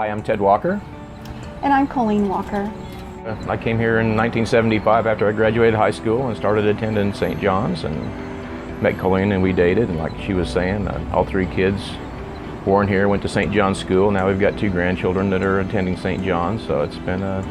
Hi, I'm Ted Walker. And I'm Colleen Walker. I came here in 1975 after I graduated high school and started attending St. John's, and met Colleen and we dated, and like she was saying, all three kids born here went to St. John's School. Now we've got two grandchildren that are attending St. John's, so it's been a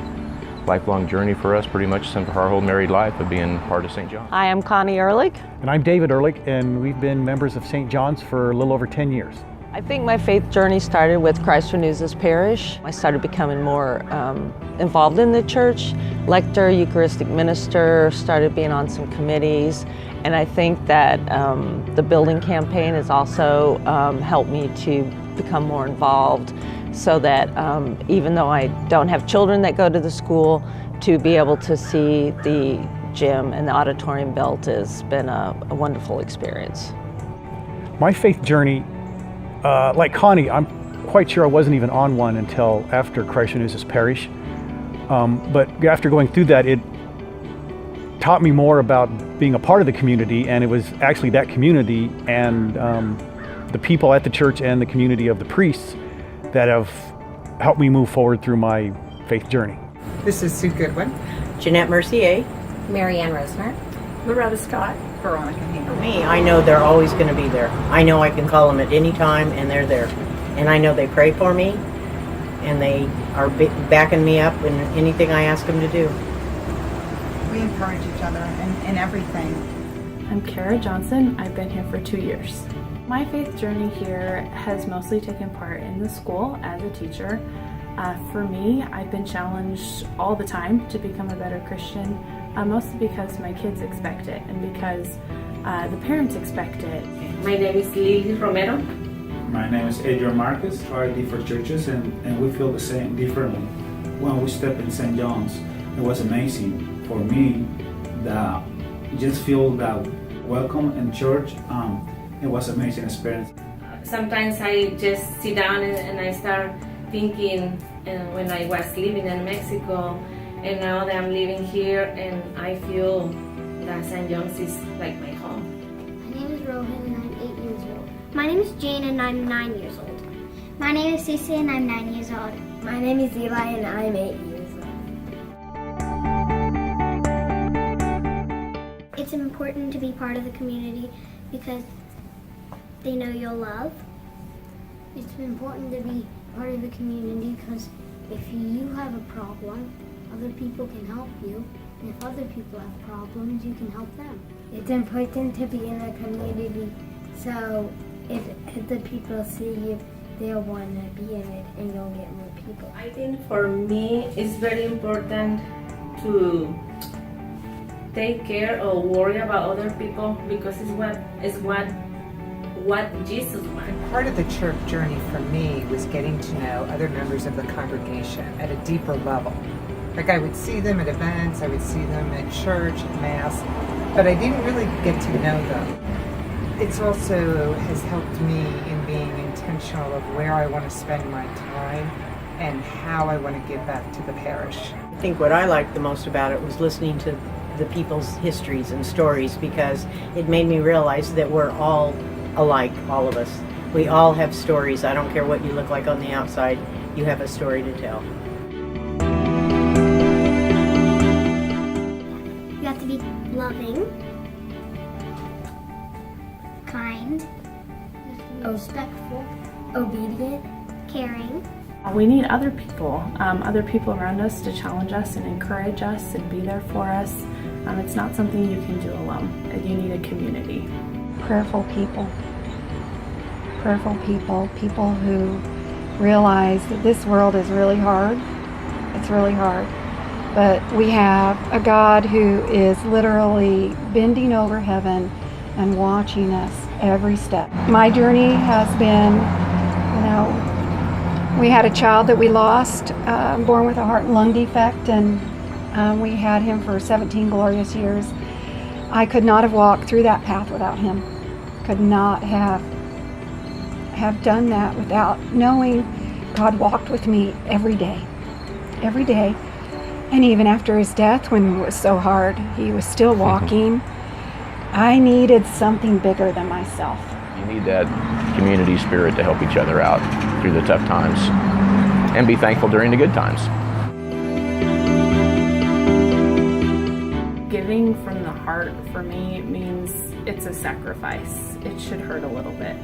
lifelong journey for us pretty much since our whole married life of being part of St. John's. I am Connie Ehrlich. And I'm David Ehrlich, and we've been members of St. John's for a little over 10 years. I think my faith journey started with Christ Renews Parish. I started becoming more involved in the church, lector, Eucharistic minister, started being on some committees, and I think that the building campaign has also helped me to become more involved, so that even though I don't have children that go to the school, to be able to see the gym and the auditorium built has been a wonderful experience. My faith journey, like Connie, I'm quite sure I wasn't even on one until after Christ Renews Parish. But after going through that, it taught me more about being a part of the community, and it was actually that community and the people at the church and the community of the priests that have helped me move forward through my faith journey. This is Sue Goodwin, Jeanette Mercier, Marianne Rosner, Loretta Scott, Veronica Hingham. me. I know they're always going to be there. I know I can call them at any time and they're there. And I know they pray for me and they are backing me up in anything I ask them to do. We encourage each other in everything. I'm Kara Johnson. I've been here for 2 years. My faith journey here has mostly taken part in the school as a teacher. For me, I've been challenged all the time to become a better Christian, mostly because my kids expect it and because the parents expect it. My name is Lily Romero. My name is Adrian Marcus. Tried different churches and we feel the same differently. When we stepped in St. John's, it was amazing for me that just feel that welcome in church. It was an amazing experience. Sometimes I just sit down and I start thinking when I was living in Mexico, and now that I'm living here, and I feel that St. John's is like my home. My name is Rohan and I'm 8 years old. My name is Jane and I'm 9 years old. My name is Cece and I'm 9 years old. My name is Eli and I'm 8 years old. It's important to be part of the community because they know your love. It's important to be part of the community because if you have a problem, other people can help you. And if other people have problems, you can help them. It's important to be in a community so if the people see you, they'll want to be in it and you'll get more people. I think for me it's very important to take care or worry about other people because it's what Jesus wants. Part of the church journey for me was getting to know other members of the congregation at a deeper level. Like I would see them at events, I would see them at church, at mass, but I didn't really get to know them. It's also has helped me in being intentional of where I want to spend my time and how I want to give back to the parish. I think what I liked the most about it was listening to the people's histories and stories, because it made me realize that we're all alike, all of us. We all have stories. I don't care what you look like on the outside, you have a story to tell. You have to be loving, kind, respectful, Obedient. caring. We need other people around us to challenge us and encourage us and be there for us. It's not something you can do alone. You need a community. Prayerful people. Prayerful people. People who realize that this world is really hard. It's really hard. But we have a God who is literally bending over heaven and watching us every step. My journey has been, we had a child that we lost, born with a heart and lung defect, and we had him for 17 glorious years. I could not have walked through that path without him. Could not have done that without knowing God walked with me every day. And even after his death, when it was so hard, he was still walking. I needed something bigger than myself. You need that community spirit to help each other out through the tough times. and be thankful during the good times. Giving from the heart for me means it's a sacrifice. It should hurt a little bit.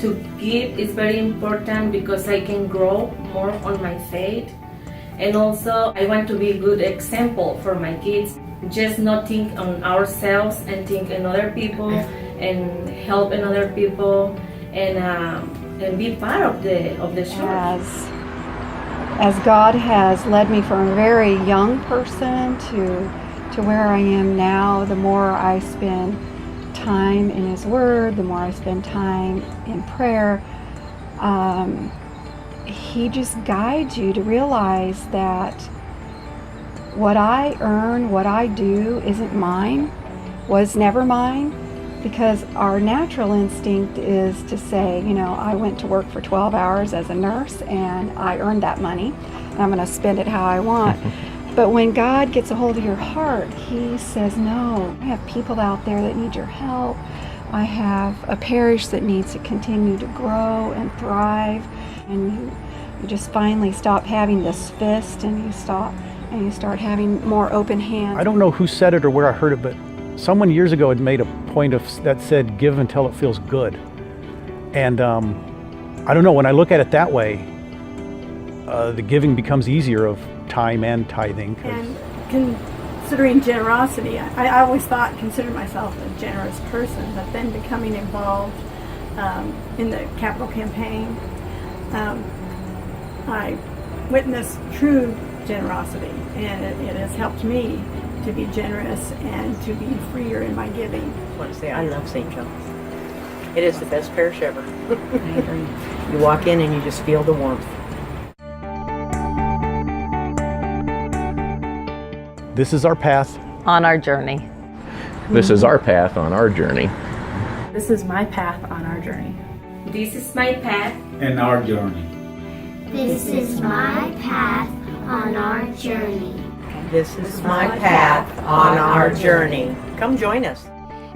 To give is very important because I can grow more on my faith. And also I want to be a good example for my kids. Just not think on ourselves and think in other people and help in other people and be part of the church. As God has led me from a very young person to where I am now, the more I spend time in His Word, the more I spend time in prayer, He just guides you to realize that what I earn, what I do isn't mine, was never mine, because our natural instinct is to say, you know, I went to work for 12 hours as a nurse and I earned that money and I'm going to spend it how I want. But when God gets a hold of your heart, He says, no, I have people out there that need your help. I have a parish that needs to continue to grow and thrive. And you just finally stop having this fist and you start having more open hands. I don't know who said it or where I heard it, but someone years ago had made a point that said, give until it feels good. And I don't know, when I look at it that way, the giving becomes easier of time and tithing. And considering generosity, I always considered myself a generous person, but then becoming involved in the capital campaign, I witnessed true generosity, and it has helped me to be generous and to be freer in my giving. I want to say I love St. John's. It is the best parish ever. I agree. You walk in and you just feel the warmth. This is our path on our journey. This is our path on our journey. This is my path on our journey. This is my path and our journey. This is my path on our journey. This is my path on our journey. Come join us.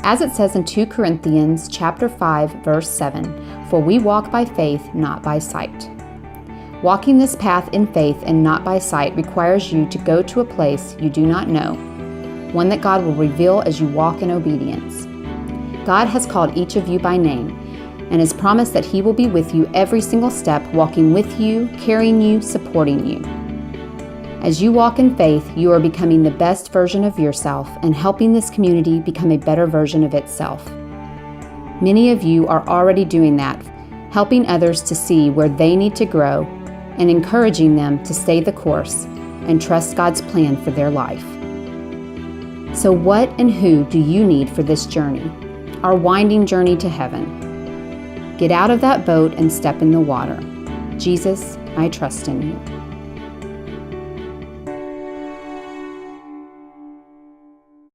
As it says in 2 Corinthians chapter 5, verse 7, for we walk by faith, not by sight. Walking this path in faith and not by sight requires you to go to a place you do not know, one that God will reveal as you walk in obedience. God has called each of you by name and has promised that He will be with you every single step, walking with you, carrying you, supporting you. As you walk in faith, you are becoming the best version of yourself and helping this community become a better version of itself. Many of you are already doing that, helping others to see where they need to grow and encouraging them to stay the course and trust God's plan for their life. So what and who do you need for this journey, our winding journey to heaven? Get out of that boat and step in the water. Jesus, I trust in you.